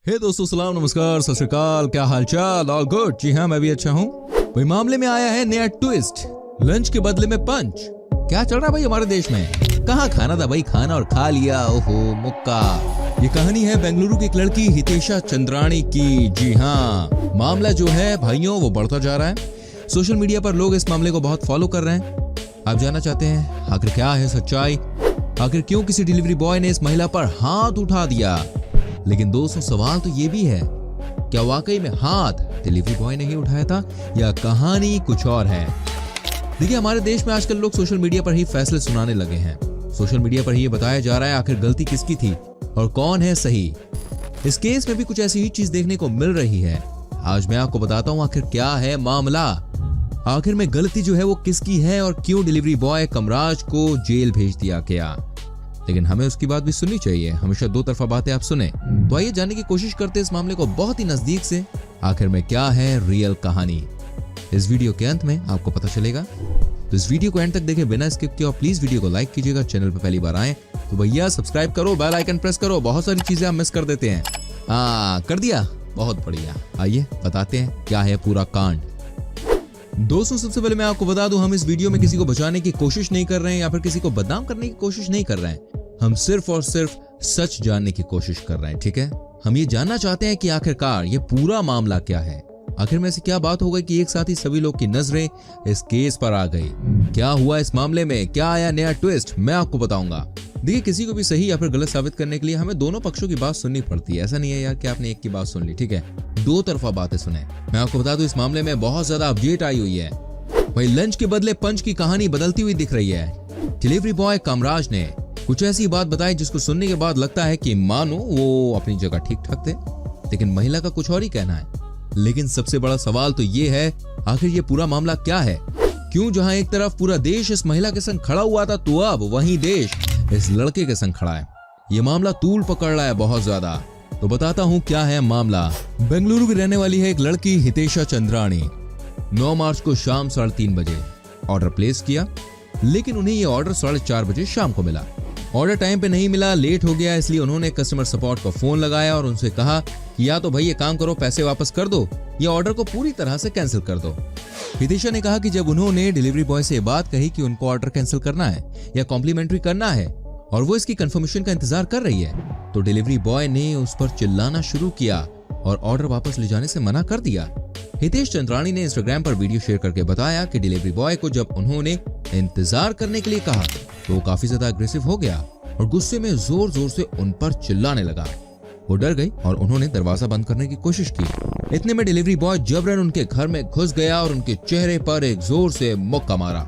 हे दोस्तों, सलाम, नमस्कार, सत श्री अकाल, क्या हालचाल? All good? जी हाँ, मैं भी अच्छा हूँ। भाई मामले में आया है नया ट्विस्ट, लंच के बदले में पंच। क्या चल रहा है भाई हमारे देश में? कहाँ खाना था भाई, खाना और खा लिया, ओहो मुक्का। ये कहानी है बेंगलुरु की एक लड़की हितेशा चंद्राणी की। जी हाँ, मामला जो है भाइयों वो बढ़ता जा रहा है। सोशल मीडिया पर लोग इस मामले को बहुत फॉलो कर रहे हैं। आप जानना चाहते हैं आखिर क्या है सच्चाई? आखिर क्यों किसी डिलीवरी बॉय ने इस महिला पर हाथ उठा दिया? लेकिन दोस्तों, सवाल तो ये भी है, क्या वाकई में हाथ डिलीवरी बॉय ने ही उठाया था या कहानी कुछ और है? देखिए, हमारे देश में आजकल लोग सोशल मीडिया पर ही फैसले सुनाने लगे हैं। सोशल मीडिया पर ही ये बताया जा रहा है आखिर गलती किसकी थी और कौन है सही। इस केस में भी कुछ ऐसी ही चीज देखने को मिल रही है। आज मैं आपको बताता हूँ आखिर क्या है मामला, आखिर में गलती जो है वो किसकी है और क्यों डिलीवरी बॉय कमराज को जेल भेज दिया गया। लेकिन हमें उसकी बात भी सुननी चाहिए, हमेशा दो तरफा बातें आप सुने। तो आइए जानने की कोशिश करते हैं इस मामले को बहुत ही नजदीक से, आखिर में क्या है रियल कहानी। इस वीडियो के अंत में आपको पता चलेगा, तो इस वीडियो को एंड तक देखें बिना स्किप किए और प्लीज वीडियो को लाइक कीजिएगा। चैनल पर पहली बार आए तो भैया सब्सक्राइब करो, बेल आइकन प्रेस करो, बहुत सारी चीजें आप मिस कर देते हैं। कर दिया, बहुत बढ़िया। आइए बताते हैं क्या है पूरा कांड। दोस्तों, सबसे पहले मैं आपको बता दूं, हम इस वीडियो में किसी को बचाने की कोशिश नहीं कर रहे हैं या फिर किसी को बदनाम करने की कोशिश नहीं कर रहे हैं। हम सिर्फ और सिर्फ सच जानने की कोशिश कर रहे हैं, ठीक है? हम ये जानना चाहते हैं कि आखिरकार ये पूरा मामला क्या है। आखिर में ऐसी क्या बात हो गई कि एक साथ ही सभी लोग की नजरें इस केस पर आ गई? क्या हुआ इस मामले में, क्या आया नया ट्विस्ट, मैं आपको बताऊंगा। देखिए, किसी को भी सही या फिर गलत साबित करने के लिए हमें दोनों पक्षों की बात सुननी पड़ती है। ऐसा नहीं है यार कि आपने एक की बात सुन ली, ठीक है? दो तरफा बातें सुने। मैं आपको बता दूं, इस मामले में बहुत ज्यादा अपडेट आई हुई है। भाई लंच के बदले पंच की कहानी बदलती हुई दिख रही है। डिलीवरी बॉय कामराज ने कुछ ऐसी बात बताई जिसको सुनने के बाद लगता है कि मानो वो अपनी जगह ठीक ठाक थे, लेकिन महिला का कुछ और ही कहना है। लेकिन सबसे बड़ा सवाल तो ये है, आखिर ये पूरा मामला क्या है? क्यों जहां एक तरफ पूरा देश इस महिला के संग खड़ा हुआ था, तो अब वहीं देश इस लड़के के संग खड़ा है। ये मामला तूल पकड़ रहा है बहुत ज्यादा। तो बताता हूँ क्या है मामला। बेंगलुरु की रहने वाली है एक लड़की हितेशा चंद्राणी। 9 मार्च को शाम 3:30 बजे ऑर्डर प्लेस किया, लेकिन उन्हें ये ऑर्डर 4:30 बजे शाम को मिला। ऑर्डर टाइम पे नहीं मिला, लेट हो गया, इसलिए उन्होंने कस्टमर सपोर्ट को फोन लगाया और उनसे कहा कि या तो भाई ये काम करो, पैसे वापस कर दो, या ऑर्डर को पूरी तरह से कैंसिल कर दो। हितेशा ने कहा कि जब उन्होंने डिलीवरी बॉय से बात कही कि उनको ऑर्डर कैंसिल करना है या कॉम्प्लीमेंट्री करना है और वो इसकी कंफर्मेशन का इंतजार कर रही है, तो डिलीवरी बॉय ने उस पर चिल्लाना शुरू किया और ऑर्डर वापस ले जाने से मना कर दिया। हितेश चंद्राणी ने इंस्टाग्राम पर वीडियो शेयर करके बताया कि डिलीवरी बॉय को जब उन्होंने इंतजार करने के लिए कहा तो वो काफी ज्यादा अग्रेसिव हो गया और गुस्से में जोर जोर से उन पर चिल्लाने लगा। वो डर गई और उन्होंने दरवाजा बंद करने की कोशिश की। इतने में डिलीवरी बॉय जबरन उनके घर में घुस गया और उनके चेहरे पर एक जोर से मुक्का मारा।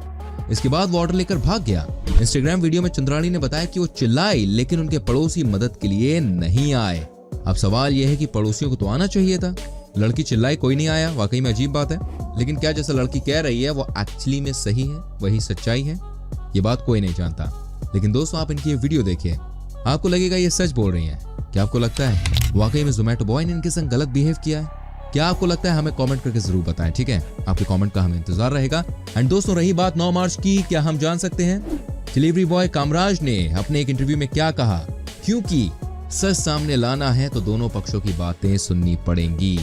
इसके बाद वो ऑर्डर लेकर भाग गया। इंस्टाग्राम वीडियो में चंद्राणी ने बताया कि वो चिल्लाई, लेकिन उनके पड़ोसी मदद के लिए नहीं आए। अब सवाल यह है कि पड़ोसियों को तो आना चाहिए था। लड़की चिल्लाई, कोई नहीं आया, वाकई में अजीब बात है। लेकिन क्या जैसा लड़की कह रही है वो एक्चुअली में सही है, वही सच्चाई है? ये बात कोई नहीं जानता। लेकिन दोस्तों, आप इनकी ये वीडियो देखिए, आपको लगेगा ये सच बोल रही हैं। क्या आपको लगता है वाकई में जोमैटो बॉय ने इनके संग गलत बिहेव किया है? क्या आपको लगता है? हमें कमेंट करके जरूर बताएं, ठीक है? आपके कमेंट का हमें इंतजार रहेगा। एंड दोस्तों, रही बात 9 मार्च की, क्या हम जान सकते हैं डिलीवरी बॉय कामराज ने अपने एक इंटरव्यू में क्या कहा? क्योंकि सच सामने लाना है तो दोनों पक्षों की बातें सुननी पड़ेंगी।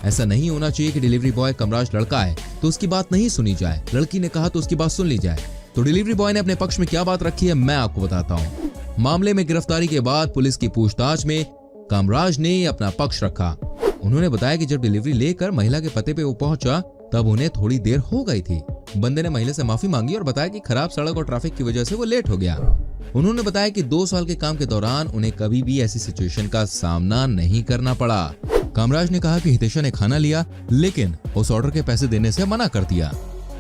ऐसा नहीं होना चाहिए कि डिलीवरी बॉय कामराज लड़का है तो उसकी बात नहीं सुनी जाए, लड़की ने कहा तो उसकी बात सुन ली जाए। तो डिलीवरी बॉय ने अपने पक्ष में क्या बात रखी है, मैं आपको बताता हूँ। मामले में गिरफ्तारी के बाद पुलिस की पूछताछ में कामराज ने अपना पक्ष रखा। उन्होंने बताया कि जब डिलीवरी लेकर महिला के पते पे वो पहुंचा तब उन्हें थोड़ी देर हो गई थी। बंदे ने महिला से माफी मांगी और बताया कि खराब सड़क और ट्रैफिक की वजह से वो लेट हो गया। उन्होंने बताया कि 2 साल के काम के दौरान उन्हें कभी भी ऐसी सिचुएशन का सामना नहीं करना पड़ा। कामराज ने कहा कि हितेशा ने खाना लिया, लेकिन उस ऑर्डर के पैसे देने से मना कर दिया।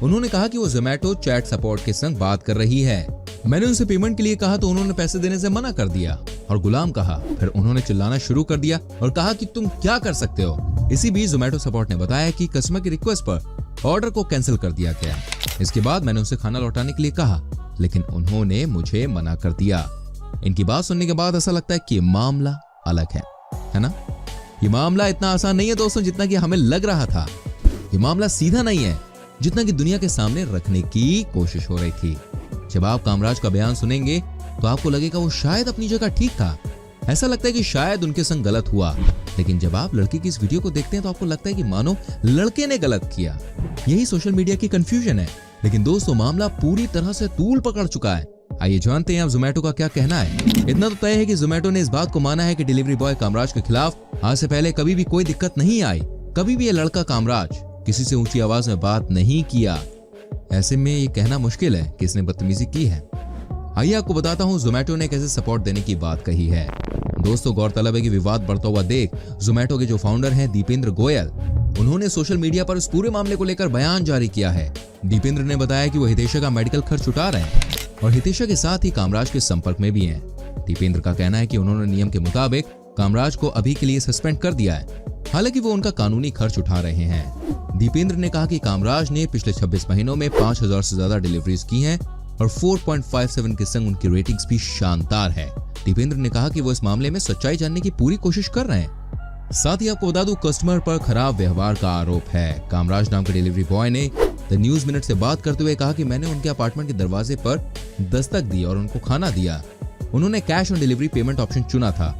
उन्होंने कहा कि वो जोमैटो चैट सपोर्ट के संग बात कर रही है। मैंने उनसे पेमेंट के लिए कहा तो उन्होंने पैसे देने से मना कर दिया और गुलाम कहा। फिर उन्होंने चिल्लाना शुरू कर दिया और कहा कि तुम क्या कर सकते हो। इसी बीच जोमैटो सपोर्ट ने बताया कि कस्टमर की रिक्वेस्ट पर ऑर्डर को कैंसिल कर दिया गया। इसके बाद मैंने उनसे खाना लौटाने के लिए कहा, लेकिन उन्होंने मुझे मना कर दिया। इनकी बात सुनने के बाद ऐसा लगता है कि मामला अलग है ना? ये मामला इतना आसान नहीं है दोस्तों जितना कि हमें लग रहा था। ये मामला सीधा नहीं है जितना कि दुनिया के सामने रखने की कोशिश हो रही थी। जब आप कामराज का बयान सुनेंगे तो आपको लगेगा वो शायद अपनी जगह ठीक था। ऐसा लगता है कि शायद उनके संग गलत हुआ, लेकिन जब आप लड़की की इस वीडियो को देखते हैं तो आपको लगता है कि मानो लड़के ने गलत किया। यही सोशल मीडिया की कंफ्यूजन है। लेकिन दोस्तों, मामला पूरी तरह से तूल पकड़ चुका है। आइए जानते हैं अब जोमेटो का क्या कहना है। इतना तो तय है कि जोमेटो ने इस बात को माना है कि डिलीवरी बॉय कामराज के खिलाफ आज से पहले कभी भी कोई दिक्कत नहीं आई। कभी भी ये लड़का कामराज किसी से ऊंची आवाज में बात नहीं किया। ऐसे में ये कहना मुश्किल है कि इसने बदतमीजी की है। आइए आपको बताता हूँ जोमेटो ने कैसे सपोर्ट देने की बात कही है। दोस्तों, गौरतलब है कि विवाद बढ़ता हुआ देख जोमेटो के जो फाउंडर हैं दीपेंद्र गोयल, उन्होंने सोशल मीडिया पर इस पूरे मामले को लेकर बयान जारी किया है। दीपेंद्र ने बताया कि वो हितेशा का मेडिकल खर्च उठा रहे हैं और हितेशा के साथ ही कामराज के संपर्क में भी हैं। दीपेंद्र का कहना है कि उन्होंने नियम के मुताबिक कामराज को अभी के लिए सस्पेंड कर दिया है, हालांकि वो उनका कानूनी खर्च उठा रहे हैं। दीपेंद्र ने कहा कि कामराज ने पिछले 26 महीनों में 5000 से ज्यादा डिलीवरीज की हैं और 4.57 के संग उनकी रेटिंग्स भी शानदार है। दीपेंद्र ने कहा कि वो इस मामले में सच्चाई जानने की पूरी कोशिश कर रहे हैं। साथ ही आपको बता दूं, कस्टमर पर खराब व्यवहार का आरोप है। कामराज नाम के डिलीवरी बॉय ने द न्यूज मिनट से बात करते हुए कहा कि मैंने उनके अपार्टमेंट के दरवाजे पर दस्तक दी और उनको खाना दिया। उन्होंने cash on delivery payment option चुना था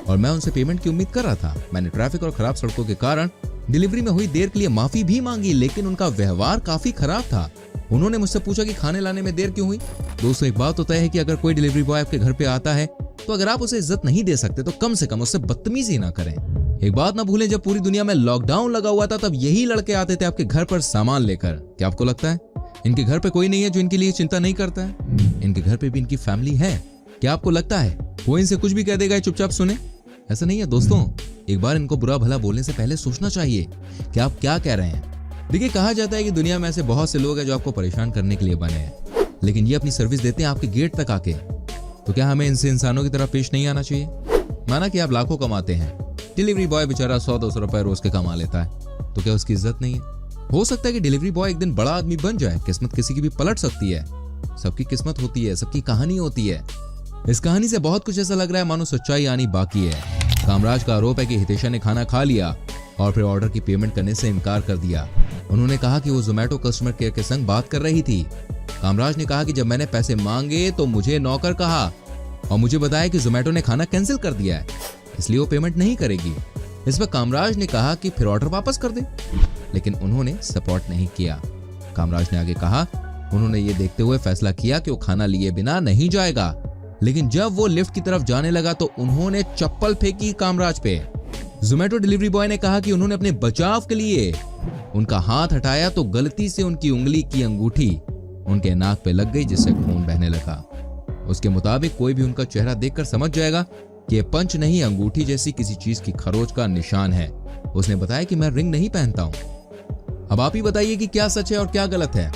और मैं उनसे पेमेंट की उम्मीद कर रहा था। मैंने ट्रैफिक और खराब सड़कों के कारण डिलीवरी में हुई देर के लिए माफी भी मांगी, लेकिन उनका व्यवहार काफी खराब था। उन्होंने मुझसे पूछा कि खाने लाने में देर क्यों हुई। दोस्तों, एक बात तो तय है कि अगर कोई डिलीवरी बॉय आपके घर पे आता है तो अगर आप उसे इज्जत नहीं दे सकते तो कम से कम उससे बदतमीजी ना करें। एक बात ना भूलें, जब पूरी दुनिया में लॉकडाउन लगा हुआ था तब यही लड़के आते थे आपके घर पर सामान लेकर। क्या आपको लगता है इनके घर पे कोई नहीं है जो इनके लिए चिंता नहीं करता है? इनके घर पे भी इनकी फैमिली है। क्या आपको लगता है वो इनसे कुछ भी कह देगा चुपचाप सुने? ऐसा नहीं है दोस्तों, एक बार इनको बुरा भला बोलने से पहले सोचना चाहिए कि आप क्या कह रहे हैं। देखिए, कहा जाता है कि दुनिया में ऐसे बहुत से लोग हैं जो आपको परेशान करने के लिए बने हैं, लेकिन ये अपनी सर्विस देते हैं आपके गेट तक आके। तो क्या हमें इनसे इंसानों की तरह पेश नहीं आना चाहिए? माना कि आप लाखों कमाते हैं, डिलीवरी बॉय बेचारा 100-200 रुपए रोज के कमा लेता है, तो क्या उसकी इज्जत नहीं है? हो सकता है कि डिलीवरी बॉय एक दिन बड़ा आदमी बन जाए। किस्मत किसी की भी पलट सकती है। सबकी किस्मत होती है, सबकी कहानी होती है। इस कहानी से बहुत कुछ ऐसा लग रहा है मानो सच्चाई आनी बाकी है। कामराज का आरोप है कि हितेशा ने खाना खा लिया और फिर ऑर्डर की पेमेंट करने से इनकार कर दिया। उन्होंने कहा कि वो जोमेटो कस्टमर केयर के संग बात कर रही थी। कामराज ने कहा कि जब मैंने पैसे मांगे तो मुझे नौकर कहा और मुझे बताया कि जोमेटो ने खाना कैंसिल कर दिया है, इसलिए वो पेमेंट नहीं करेगी। इस पर कामराज ने कहा कि फिर ऑर्डर वापस कर दे, लेकिन उन्होंने सपोर्ट नहीं किया। कामराज ने आगे कहा उन्होंने ये देखते हुए फैसला किया कि वो खाना लिए बिना नहीं जाएगा, लेकिन जब वो लिफ्ट की तरफ जाने लगा तो उन्होंने चप्पल फेंकी कामराज पे। जोमेटो डिलीवरी बॉय ने कहा कि उन्होंने अपने बचाव के लिए उनका हाथ हटाया तो गलती से उनकी उंगली की अंगूठी उनके नाक पे लग गई, जिससे खून बहने लगा। उसके मुताबिक कोई भी उनका चेहरा देखकर समझ जाएगा कि ये पंच नहीं, अंगूठी जैसी किसी चीज की खरोच का निशान है। उसने बताया कि मैं रिंग नहीं पहनता हूं। अब आप ही बताइए कि क्या सच है और क्या गलत है।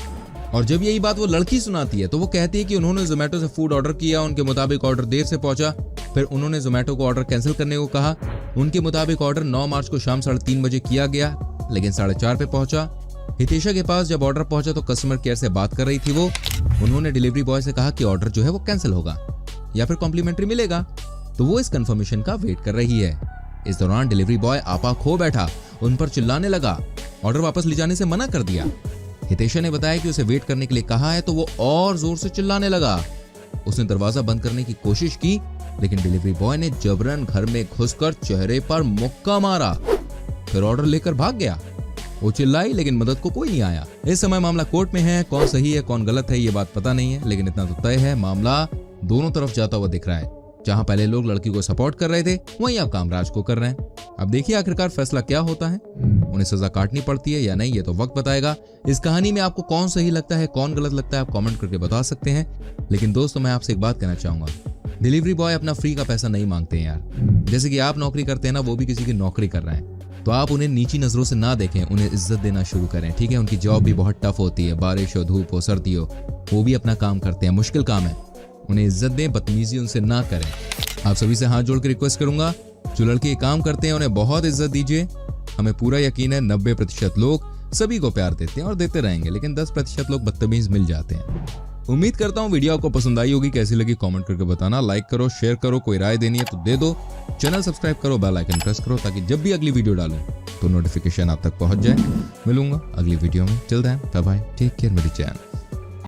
और जब यही बात वो लड़की सुनाती है तो वो कहती है कि उन्होंने जोमेटो से फूड ऑर्डर किया, उनके मुताबिक ऑर्डर देर से पहुंचा, फिर उन्होंने जोमेटो को ऑर्डर कैंसिल करने को कहा। उनके मुताबिक ऑर्डर 9 मार्च को शाम 3:30 बजे किया गया, लेकिन 4:30 पे पहुंचा। हितेशा के पास जब ऑर्डर पहुंचा तो कस्टमर केयर से बात कर रही थी वो। उन्होंने डिलीवरी बॉय से कहा कि ऑर्डर जो है वो कैंसिल होगा या फिर कॉम्प्लीमेंट्री मिलेगा, तो वो इस कंफर्मेशन का वेट कर रही है। इस दौरान डिलीवरी बॉय आपा खो बैठा, उन पर चिल्लाने लगा, ऑर्डर वापस ले जाने से मना कर दिया। हितेशा ने बताया कि उसे वेट करने के लिए कहा है तो वो और जोर से चिल्लाने लगा। उसने दरवाजा बंद करने की कोशिश की, लेकिन डिलीवरी बॉय ने जबरन घर में घुसकर चेहरे पर मुक्का मारा, फिर ऑर्डर लेकर भाग गया। वो चिल्लाई लेकिन मदद को कोई नहीं आया। इस समय मामला कोर्ट में है। कौन सही है कौन गलत है ये बात पता नहीं है, लेकिन इतना तो तय है मामला दोनों तरफ जाता हुआ दिख रहा है। जहां पहले लोग लड़की को सपोर्ट कर रहे थे, वहीं अब कामराज को कर रहे हैं। अब देखिए आखिरकार फैसला क्या होता है। उन्हें सजा काटनी पड़ती है या नहीं, ये तो वक्त बताएगा। इस कहानी में आपको कौन सही लगता है कौन गलत लगता है आप कमेंट करके बता सकते हैं। लेकिन दोस्तों, मैं आपसे एक बात कहना चाहूंगा, डिलीवरी बॉय अपना फ्री का पैसा नहीं मांगते हैं यार। जैसे कि आप नौकरी करते हैं ना, वो भी किसी की नौकरी कर रहे हैं, तो आप उन्हें नीची नजरों से ना देखें, उन्हें इज्जत देना शुरू करें। ठीक है, उनकी जॉब भी बहुत टफ होती है, बारिश हो धूप हो सर्दी हो, वो भी अपना काम करते हैं, मुश्किल काम है। उन्हें इज्जत दें, बदतमीजी उनसे ना करें। आप सभी से हाथ जोड़ के रिक्वेस्ट करूंगा, जो लड़के ये काम करते हैं उन्हें बहुत इज्जत दीजिए। हमें पूरा यकीन है 90% लोग सभी को प्यार देते हैं और देते रहेंगे, लेकिन 10% लोग बदतमीज मिल जाते हैं। उम्मीद करता हूँ वीडियो आपको पसंद आई होगी। कैसी लगी कमेंट करके बताना। लाइक करो, शेयर करो, कोई राय देनी है तो दे दो। चैनल सब्सक्राइब करो, बेल आइकन प्रेस करो, ताकि जब भी अगली वीडियो डालूं तो नोटिफिकेशन आप तक पहुंच जाए। मिलूंगा अगली वीडियो में। Till then bye bye, take care मेरी चैन।